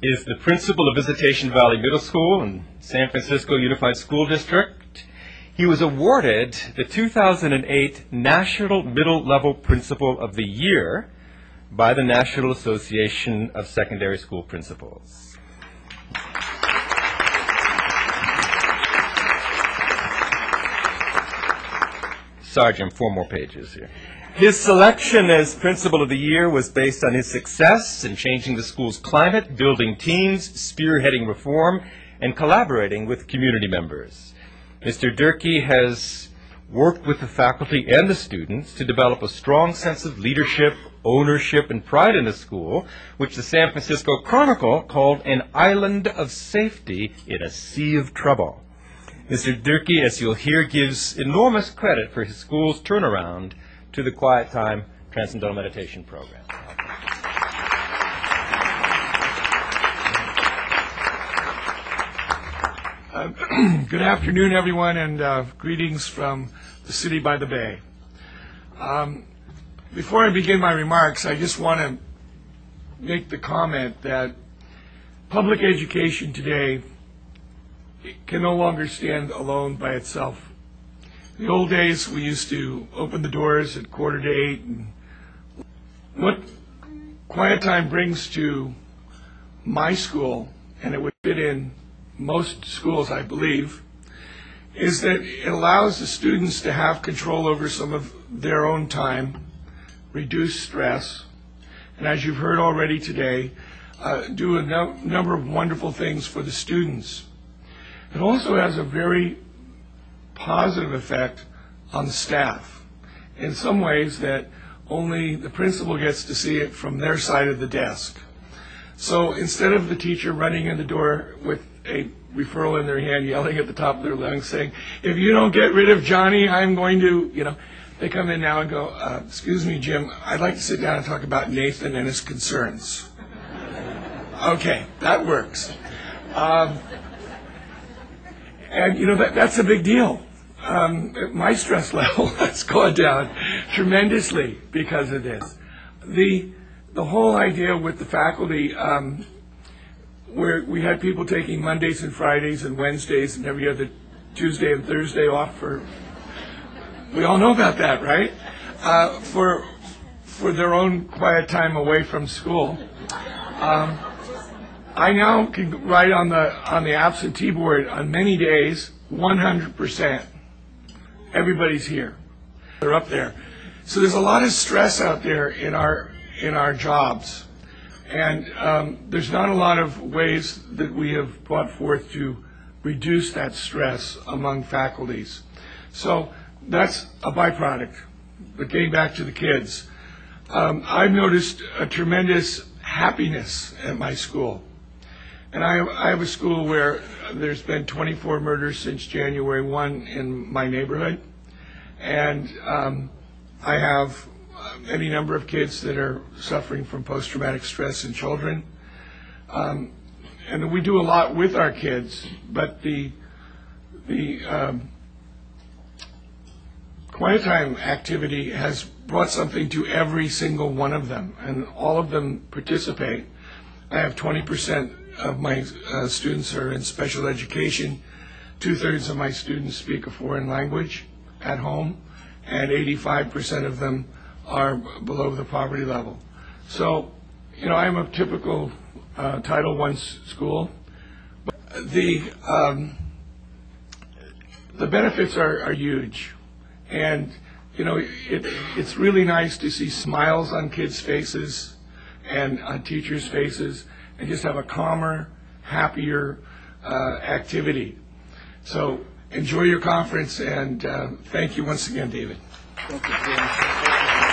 is the principal of Visitacion Valley Middle School in San Francisco Unified School District. He was awarded the 2008 National Middle Level Principal of the Year by the National Association of Secondary School Principals. Sergeant, 4 more pages here. His selection as Principal of the Year was based on his success in changing the school's climate, building teams, spearheading reform, and collaborating with community members. Mr. Durkee has worked with the faculty and the students to develop a strong sense of leadership, ownership, and pride in the school, which the San Francisco Chronicle called an island of safety in a sea of trouble. Mr. Durkee, as you'll hear, gives enormous credit for his school's turnaround to the Quiet Time Transcendental Meditation Program. Good afternoon, everyone, and greetings from the city by the bay. Before I begin my remarks, I just want to make the comment that public education today can no longer stand alone by itself. In the old days, we used to open the doors at 7:45, and what Quiet Time brings to my school, and it would fit in most schools, I believe, is that it allows the students to have control over some of their own time, reduce stress, and as you've heard already today, do a number of wonderful things for the students. It also has a very positive effect on the staff in some ways that only the principal gets to see it from their side of the desk. So instead of the teacher running in the door with a referral in their hand, yelling at the top of their lungs, saying, "If you don't get rid of Johnny, I'm going to," they come in now and go, "Excuse me, Jim, I'd like to sit down and talk about Nathan and his concerns." Okay, that works. And that's a big deal. My stress level has gone down tremendously because of this. The whole idea with the faculty, where we had people taking Mondays and Fridays and Wednesdays and every other Tuesday and Thursday off we all know about that, right? For their own quiet time away from school. I now can write on the absentee board on many days 100%. Everybody's here. They're up there. So there's a lot of stress out there in our jobs, and there's not a lot of ways that we have brought forth to reduce that stress among faculties. So that's a byproduct. But getting back to the kids, I've noticed a tremendous happiness at my school. And I have a school where there's been 24 murders since January 1 in my neighborhood. And I have any number of kids that are suffering from post-traumatic stress in children. And we do a lot with our kids, but the Quiet Time activity has brought something to every single one of them, and all of them participate. I have 20% of my students are in special education. 2/3 of my students speak a foreign language at home, and 85% of them are below the poverty level. So, I'm a typical Title I school. But the benefits are huge, and it's really nice to see smiles on kids' faces and on teachers' faces, and just have a calmer, happier activity. So enjoy your conference, and thank you once again, David. Thank you, Jim.